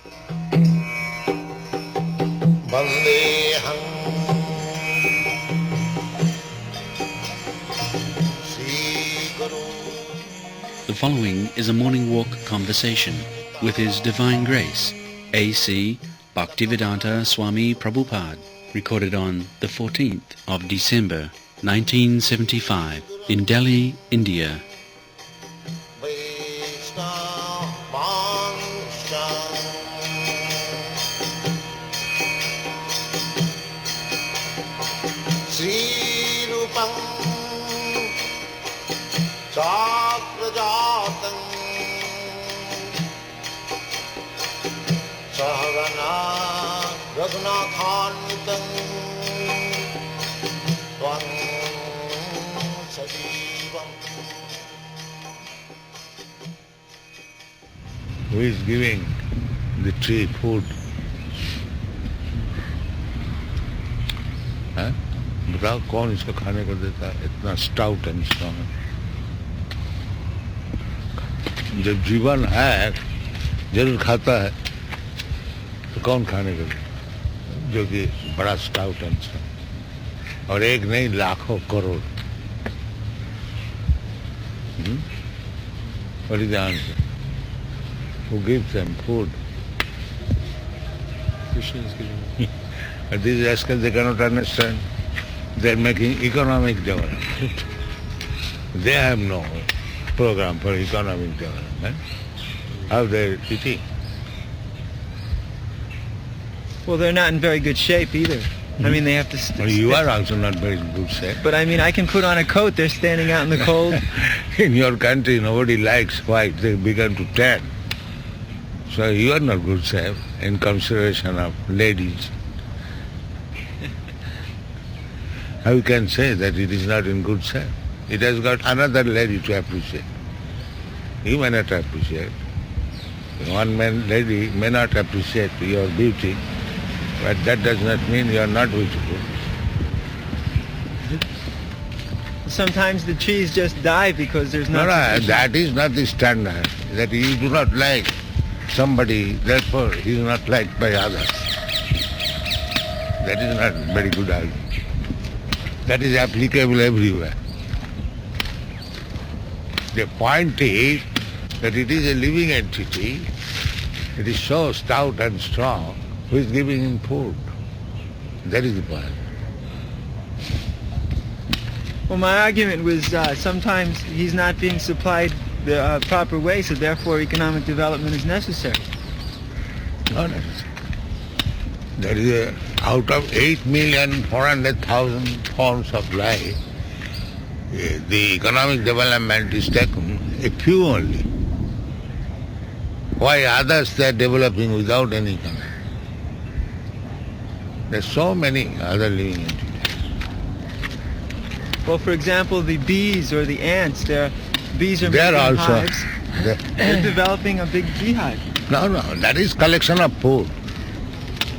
The following is a morning walk conversation with His Divine Grace, A.C. Bhaktivedanta Swami Prabhupada, recorded on the 14th of December, 1975, in Delhi, India. Who is giving the tree food? हाँ? बताओ कौन इसको खाने को देता है? इतना stout and strong. जब जीवन है जरूर खाता है, तो कौन खाने को देता? जो कि बड़ा स्टाउट एंड स्ट्रॉन्ग, और एक नहीं लाखों crore. What is the answer? Who gives them food? Krishna is giving. But these rascals, they cannot understand. They are making economic development. They have no program for economic development. How they are eating? Well, they're not in very good shape either. I mean, they have to... Well, you are also not very good shape. But I mean, I can put on a coat. They're standing out in the cold. In your country, nobody likes white. They begin to tan. So you are not good shape in consideration of ladies. How you can say that it is not in good shape? It has got another lady to appreciate. You may not appreciate. One man lady may not appreciate your beauty, but that does not mean you are not beautiful. Sometimes the trees just die because there's No, not... that is not the standard. That you do not like somebody, therefore he is not liked by others. That is not very good idea. That is applicable everywhere. The point is that it is a living entity. It is so stout and strong. Who is giving him food? That is the point. Well, my argument was sometimes he's not being supplied the proper way, so therefore economic development is necessary. Not necessary. That is out of 8,400,000 forms of life, the economic development is taken a few only. Why others they are developing without any economic? There are so many other living entities. Well, for example, the bees or the ants, bees are making also hives. They're developing a big beehive. No, that is collection of food.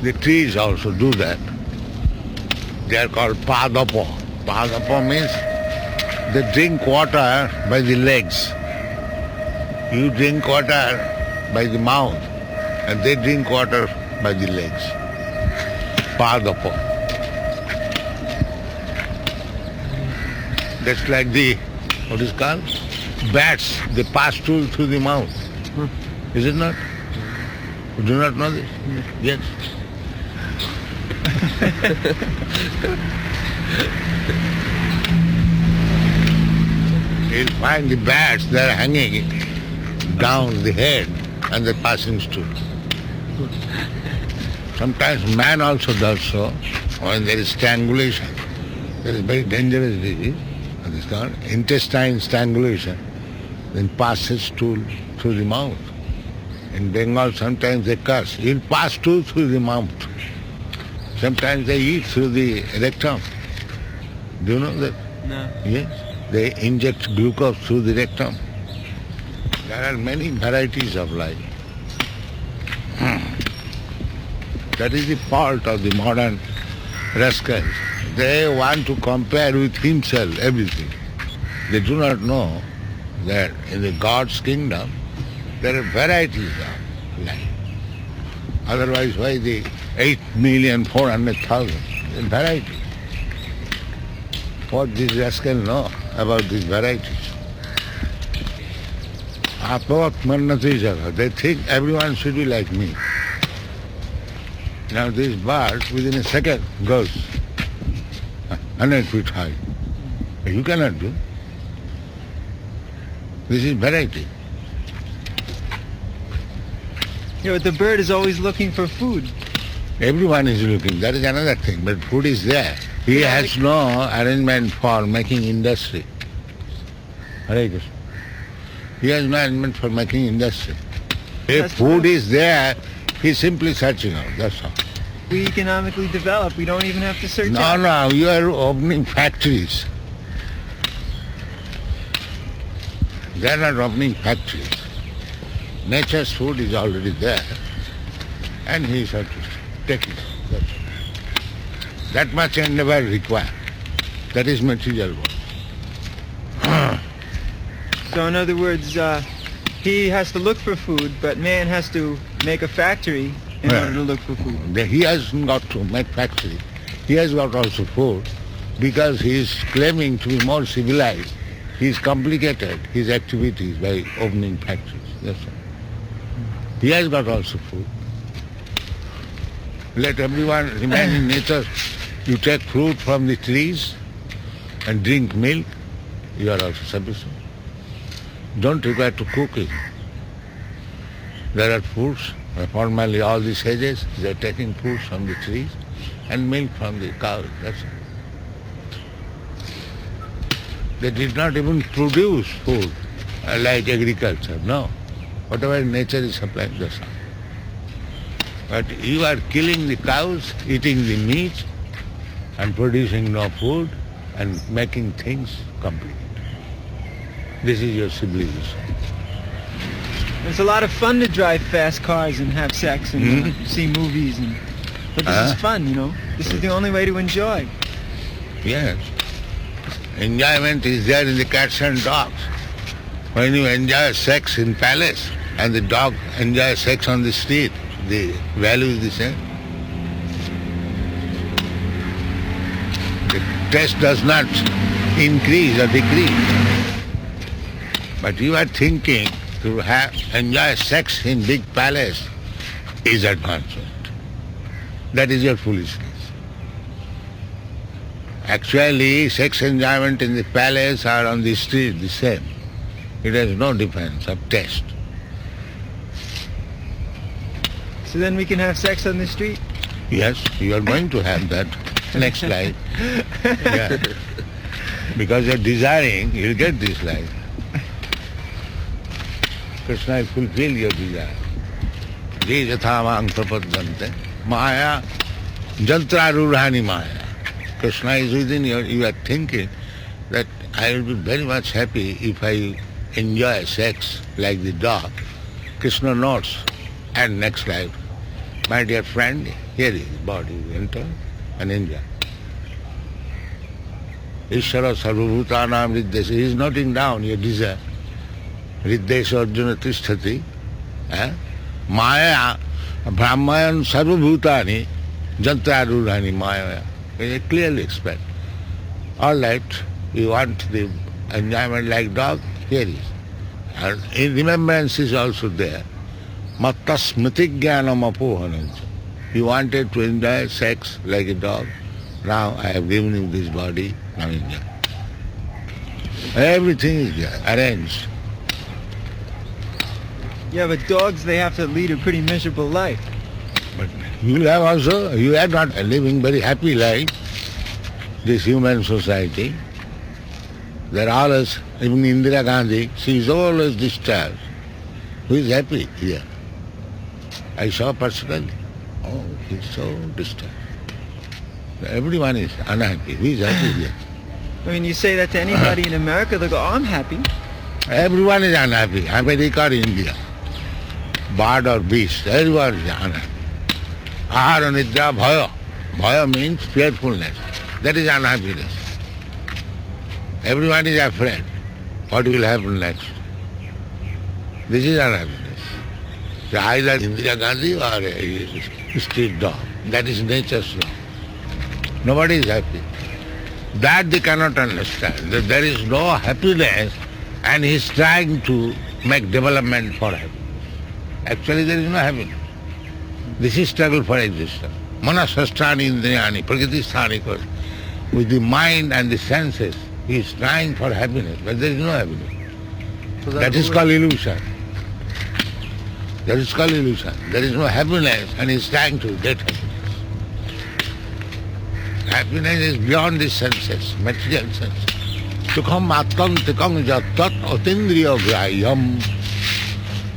The trees also do that. They are called padapo. Padapo means they drink water by the legs. You drink water by the mouth, and they drink water by the legs. Padapo. That's like what is called? Bats. They pass stool through the mouth. Is it not? You do not know this? Yes. You'll find the bats, they're hanging down the head and they're passing stool. Sometimes man also does so when there is strangulation. There is very dangerous disease. It is called intestine strangulation. Then passes stool through the mouth. In Bengal sometimes they curse. You'll pass stool through the mouth. Sometimes they eat through the rectum. Do you know that? No. Yes. They inject glucose through the rectum. There are many varieties of life. That is the fault of the modern rascals. They want to compare with himself everything. They do not know that in the God's kingdom there are varieties of life. Otherwise, why the 8,400,000 in variety? What these rascals know about these varieties? They think everyone should be like me. Now this bird within a second goes 100 feet high. You cannot do. This is variety. Yeah, but the bird is always looking for food. Everyone is looking, that is another thing, but food is there. He has no arrangement for making industry. Hare Krishna. He has no arrangement for making industry. If food is there, he's simply searching out, that's all. We economically develop, we don't even have to search out. No, you are opening factories. They are not opening factories. Nature's food is already there, and he has to take it. That's all. That much endeavor required. That is material work. So in other words, he has to look for food, but man has to make a factory in order to look for food. He has got to make factory. He has got also food, because he is claiming to be more civilized. He has complicated his activities by opening factories. That's all. He has got also food. Let everyone remain in nature. You take fruit from the trees and drink milk, you are also sufficient. Don't require to cook it. There are fruits. Formerly all the sages, they are taking fruits from the trees and milk from the cows. That's all. They did not even produce food like agriculture. No. Whatever nature is supplying, that's all. But you are killing the cows, eating the meat, and producing no food, and making things complete. This is your civilization. It's a lot of fun to drive fast cars and have sex and see movies, but this is fun, you know. This is the only way to enjoy. Yes. Enjoyment is there in the cats and dogs. When you enjoy sex in palace and the dog enjoys sex on the street, the value is the same. The taste does not increase or decrease. But you are thinking to enjoy sex in big palace is advancement. That is your foolishness. Actually, sex enjoyment in the palace or on the street the same. It has no difference of taste. So then we can have sex on the street? Yes, you are going to have that next life. Yeah. Because you are desiring, you will get this life. Krishna will fulfill your desire. Je yathamang prapaddante maya jantrarurhani maya. Krishna is within you. You are thinking that I will be very much happy if I enjoy sex like the dog. Krishna notes, and next life, my dear friend, here is body, enter and enjoy. Ishvara sarvabhutanam riddesha. He is noting down your desire. Riddesha arjuna tisthati. Maya brahmayan sarvabhutani jantrarurhani maya. They clearly explain. All right, you want the enjoyment like dog? Here is. And in remembrance is also there. Matta smriti jnanam apohanancha. You wanted to enjoy sex like a dog. Now I have given you this body, now enjoy. Everything is there, arranged. Yeah, but dogs, they have to lead a pretty miserable life. But you have also, you are not living very happy life, this human society. There are always, even Indira Gandhi, she is always disturbed. Who is happy here? I saw personally. Oh, he is so disturbed. Everyone is unhappy. Who is happy here? I mean, you say that to anybody in America, they'll go, oh, I'm happy. Everyone is unhappy. America or India. Bird or beast, everyone is unhappy. Ahara nidra bhaya. Bhaya means fearfulness. That is unhappiness. Everyone is afraid. What will happen next? This is unhappiness. So either Indira Gandhi or a street dog. That is nature's law. Nobody is happy. That they cannot understand. That there is no happiness and he is trying to make development for happiness. Actually there is no happiness. This is struggle for existence. Manasasthani indriyani, prakritisthani kos. With the mind and the senses, he is trying for happiness, but there is no happiness. So that is called illusion. That is called illusion. There is no happiness and he is trying to get happiness. Happiness is beyond the senses, material senses. Sukham atkantikam jattat atindriya graham.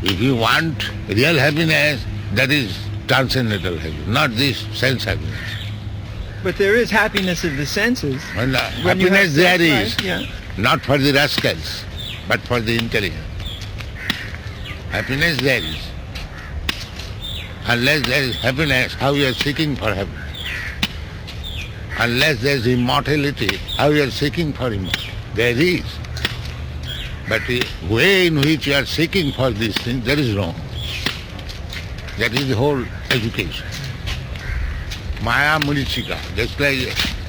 If you want real happiness, that is transcendental happiness, not this sense happiness. But there is happiness of the senses. And When you happiness have there sex, is, right? Yeah. not for the rascals, but for the intelligent. Happiness there is. Unless there is happiness, how you are seeking for happiness? Unless there is immortality, how you are seeking for immortality? There is. But the way in which you are seeking for these things, that is wrong. That is the whole education. Maya Murichika, just like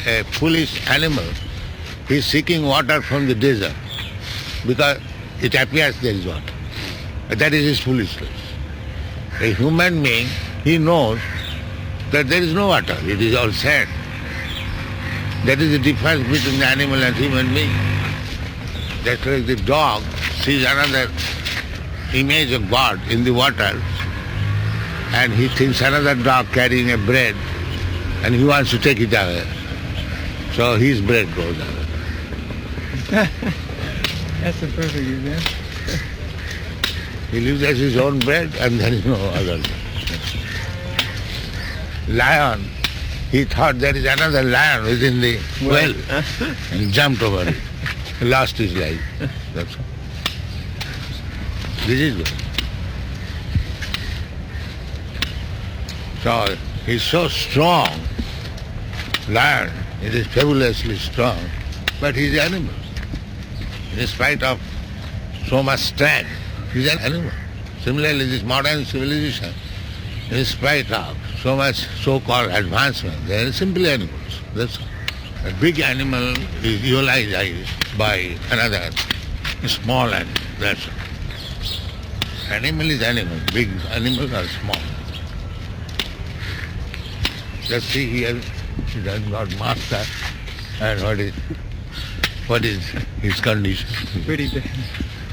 a foolish animal, he is seeking water from the desert because it appears there is water. That is his foolishness. A human being, he knows that there is no water, it is all sand. That is the difference between the animal and human being. That's like the dog sees another image of God in the water and he thinks another dog carrying a bread and he wants to take it away. So his bread goes away. That's a perfect example. He lives as his own bread and there is no other. Lion, he thought there is another lion within the well and jumped over it. He lost his life. That's all. This is good. So he's so strong. Lion, it is fabulously strong, but he's an animal. In spite of so much strength, he's an animal. Similarly, this modern civilization, in spite of so much so-called advancement, they are simply animals. That's all. A big animal is eulogized by another small animal. That's all. Animal is animal. Big animals are small. Just see here, he does not master, and what is his condition? Pretty bad.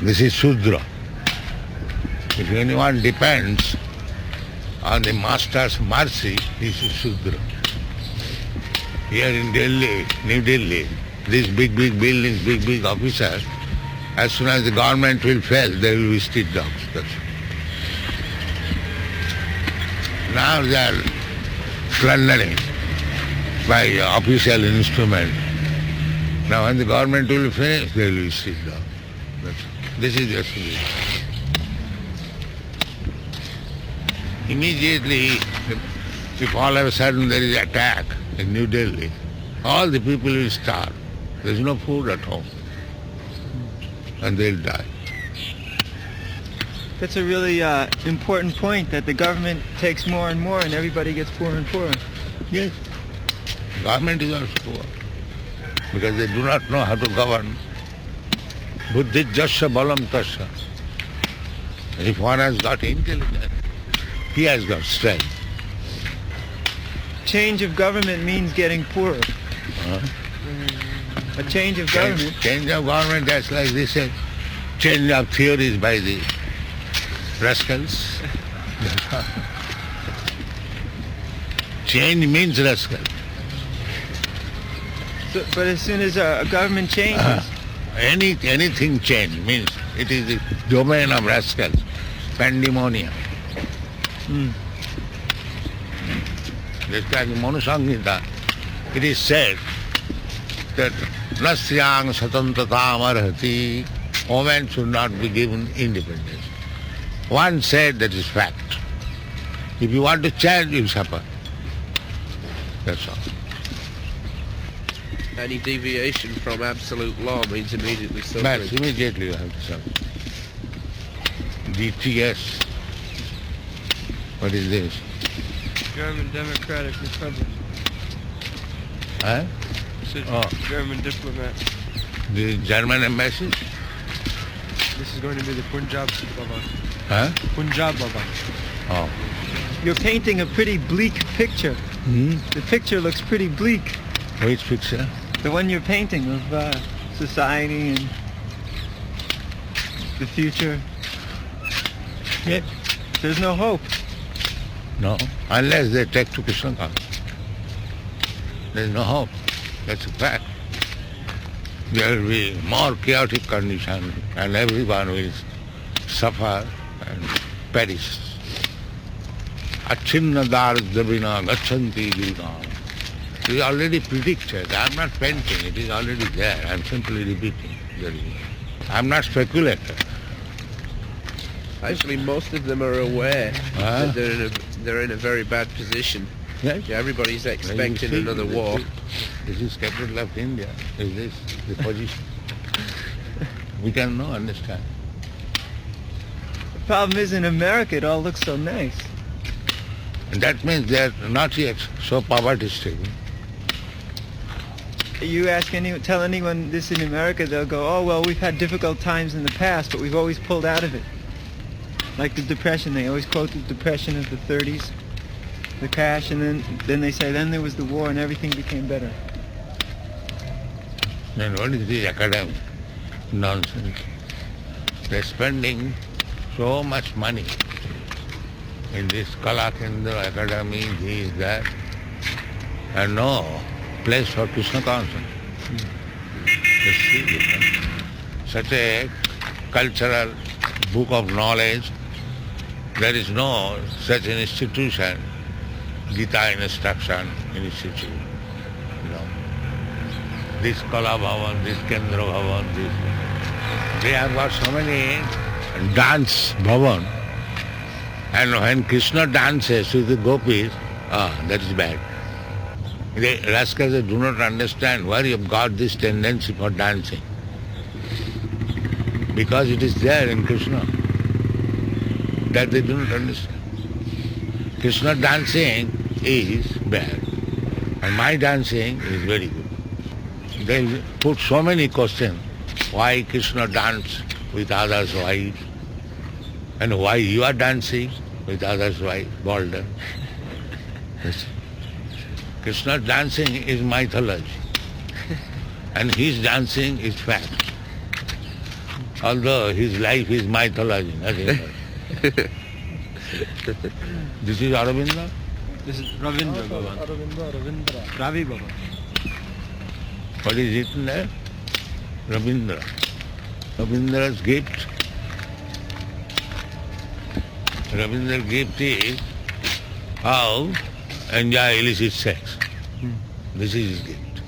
This is Shudra. If anyone depends on the master's mercy, this is Shudra. Here in Delhi, New Delhi, these big buildings, big officers, as soon as the government will fail, there will be street dogs. That's it. Now they are plundering by official instrument. Now when the government will finish, there will be street dogs. That's it. This is just it. Immediately, if all of a sudden there is attack in New Delhi, all the people will starve. There is no food at home. And they'll die. That's a really important point, that the government takes more and more and everybody gets poorer and poorer. Yes. Government is also poor. Because they do not know how to govern. Buddhi jasya balam tasya. If one has got intelligence, he has got strength. Change of government means getting poorer. A change of government. Change of government, that's like they say, change of theories by the rascals. Change means rascal. So, but as soon as a government changes, Anything change means it is the domain of rascals, pandemonium. Just like in Manu Samhita, it is said that nasyang satantatam arhati, women should not be given independence. One said that is fact. If you want to change, you suffer. That's all. Any deviation from absolute law means immediately suffering. Yes, immediately you have to suffer. DTS, What is this? German Democratic Republic. Huh? It's a Oh. German diplomat. The German embassy? This is going to be the Punjab Baba. Huh? Punjab Baba. Oh. You're painting a pretty bleak picture. The picture looks pretty bleak. Which picture? The one you're painting of society and the future. Yeah. There's no hope. No. Unless they take to Krishna consciousness. There's no hope. That's a fact. There will be more chaotic condition and everyone will suffer and perish. Achinna daradavina gachanti girigam. It is already predicted. I am not painting. It is already there. I am simply repeating. I am not speculating. Actually, most of them are aware Ah. that they're in a very bad position. Yes? Yeah, everybody's expecting another war. This is capital of India. Is this the position? We can no understand. The problem is in America it all looks so nice. And that means they are not yet so poverty-stricken. You tell anyone this in America, they'll go, oh well, we've had difficult times in the past, but we've always pulled out of it. Like the Depression, they always quote the Depression of the 30s, the crash, and then they say, then there was the war and everything became better. Then what is this academic nonsense? They're spending so much money in this Kala Kendra Academy, this, that, and no place for Krishna consciousness. Just see this, such a cultural book of knowledge. There is no such an institution, Gita Instruction Institute. You know, this Kala Bhavan, this Kendra Bhavan, this. They have got so many dance bhavan. And when Krishna dances with the gopis, that is bad. The rascals do not understand why you have got this tendency for dancing. Because it is there in Krishna. That they do not understand. Krishna dancing is bad. And my dancing is very good. They put so many questions. Why Krishna dance with others' wives? And why you are dancing with others' wife, bolder? Yes. Krishna dancing is mythology. And his dancing is fact. Although his life is mythology, nothing else. This is Aurobindo? This is Ravindra Baba. Ravi Baba. What is written there? Rabindra. Rabindra's gift. Rabindra's gift is how enjoy illicit sex. This is his gift.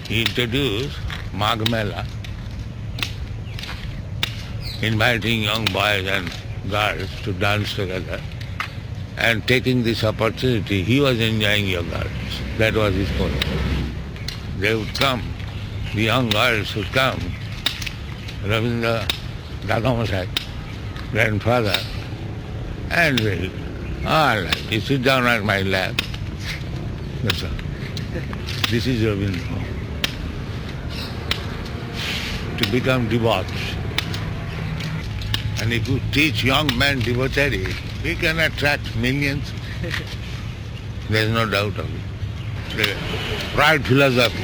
He introduced Magh Mela, inviting young boys and girls to dance together, and taking this opportunity, he was enjoying young girls. That was his point. They would come, the young girls would come, Ravindra Dadamasai, grandfather, and they, all right, you sit down at my lap. That's all. This is Ravindra. To become debauched. And if you teach young men devotee, he can attract millions. There is no doubt of it. The right philosophy,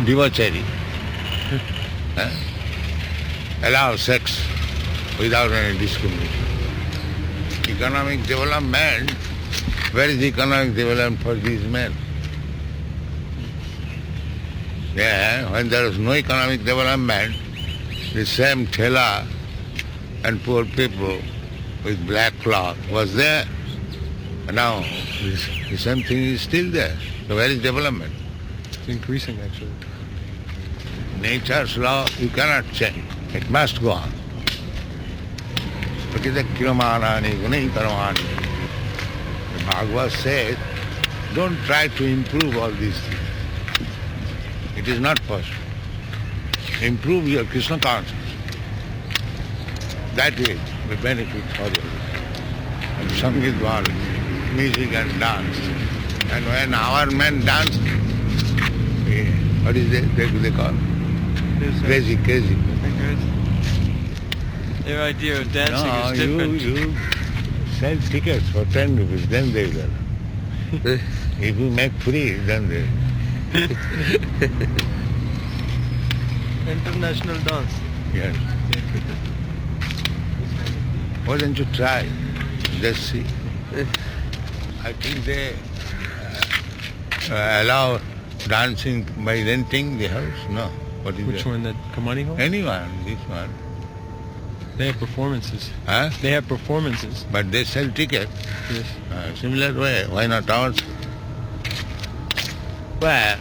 devotee, allow sex without any discrimination. Economic development, where is the economic development for these men? Yeah, when there was no economic development, the same thela and poor people with black cloth was there. And now the same thing is still there. So where is development? It's increasing actually. Nature's law you cannot change. It must go on. The Bhagavad says, don't try to improve all these things. It is not possible. Improve your Krishna consciousness. That is the benefit for you. And Sangeet was music and dance. And when our men dance, what is it they call? Crazy. Their idea of dancing is different. You sell tickets for 10 rupees, then they will. If you make free, then they International dance. Yes. Why don't you try? Just see. I think they allow dancing by renting the house. No. What is Which that? one? That Kamani Hall? Anyone, this one. They have performances. Huh? They have performances. But they sell tickets. Yes. Similar way. Why not ours? Well,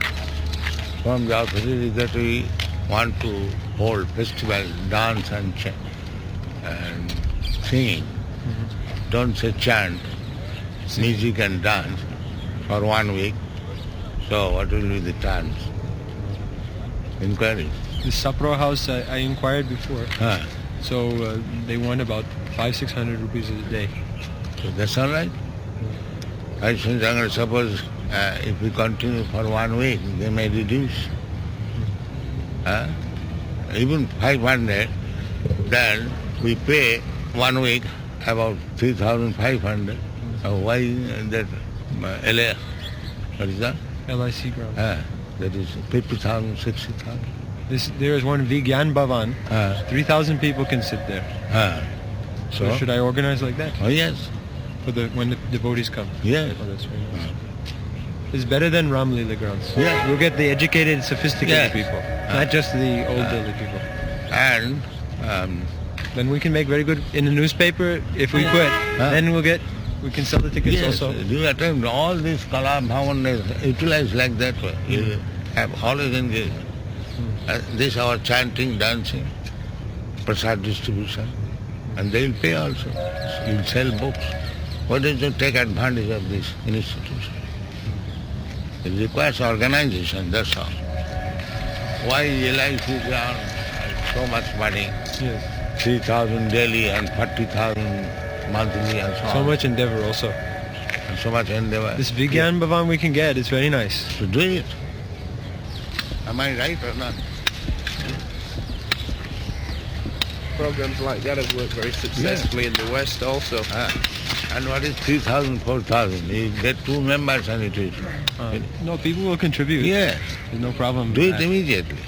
from the authority that we want to hold festival, dance and chant and singing. Don't say chant, music and dance for 1 week. So what will be the terms? Inquiry. The Sapro house, I inquired before. Huh. So they want about 500-600 rupees a day. So that's all right. I suppose if we continue for 1 week, they may reduce. Even 500, then we pay 1 week about 3,500. Why that LA? What is that? LIC ground. That is 50,000, 60,000. There is one Vigyan Bhavan. 3,000 people can sit there. So should I organize like that? Oh yes. For when the devotees come? Yes. Oh, that's very nice. It's better than Ram Leela grounds. Yeah. We'll get the educated, sophisticated Yes. people, not just the old elderly people. And Then we can make very good in the newspaper. If we quit, then we can sell the tickets yes, also. do you attend all these Kala Bhavan is utilized like that way. You have always engaged. This our chanting, dancing, prasad distribution, and they will pay also. You will sell books. Why don't you take advantage of this institution? It requires organization, that's all. Why LIC is on so much money? Yes. 3,000 daily and 40,000 monthly and so on. So much endeavor also. And so much endeavor. This Vigyan Bhavan we can get, it's very nice. To do it. Am I right or not? Programs like that have worked very successfully in the West also. And what is 3,000, 4,000? You get 2 members and it is. No, people will contribute. Yes. There's no problem. Do with it that. immediately.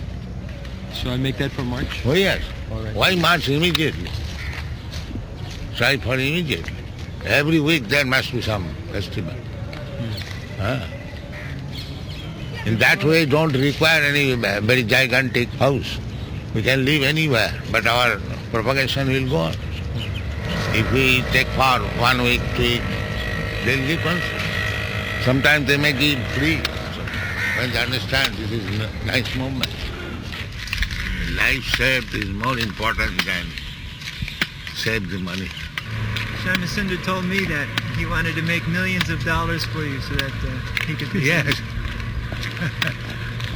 Shall I make that for March? Oh yes. All right. Why March immediately? Try for immediately. Every week there must be some festival. In that way don't require any very gigantic house. We can live anywhere, but our propagation will go on. If we take for 1 week to eat, they'll give us. Sometimes they may give free. When they understand this is a nice movement. Life saved is more important than save the money. Shama Sundar told me that he wanted to make millions of dollars for you so that he could be. Yes.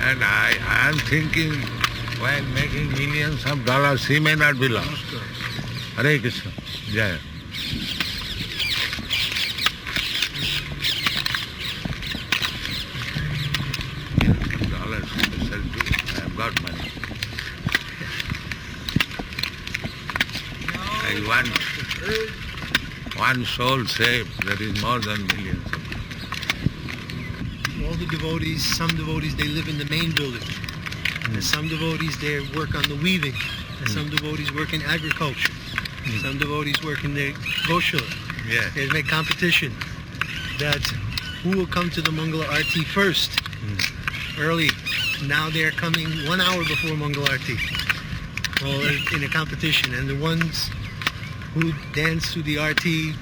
And I am thinking, while making millions of dollars, he may not be lost. Hare Krishna. Jaya. Dollars special too. I have got money. I want one soul saved. That is more than millions. All the devotees, some devotees, they live in the main building. And some devotees, they work on the weaving. And some devotees work in agriculture. Some devotees work in the Goshula. Yeah. They make competition that who will come to the Mangala Arti first, early. Now they're coming 1 hour before Mangala Arti. Well, in a competition. And the ones who dance through the Arti,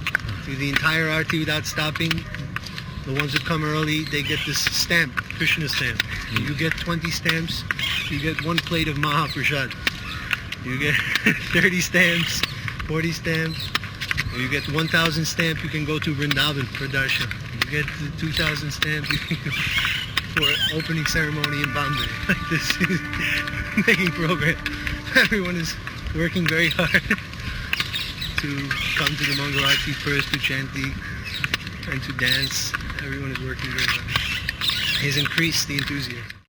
through the entire Arti without stopping, the ones that come early, they get this stamp, Krishna stamp. You get 20 stamps, you get 1 plate of Mahaprasad. You get 30 stamps, 40 stamps. You get 1,000 stamp, you can go to Vrindavan for darshan. You get the 2,000 stamp, you can go for opening ceremony in Bombay. Like this is making program. Everyone is working very hard. to come to the Mangala Arati first, to chant and to dance. Everyone is working very well. He's increased the enthusiasm.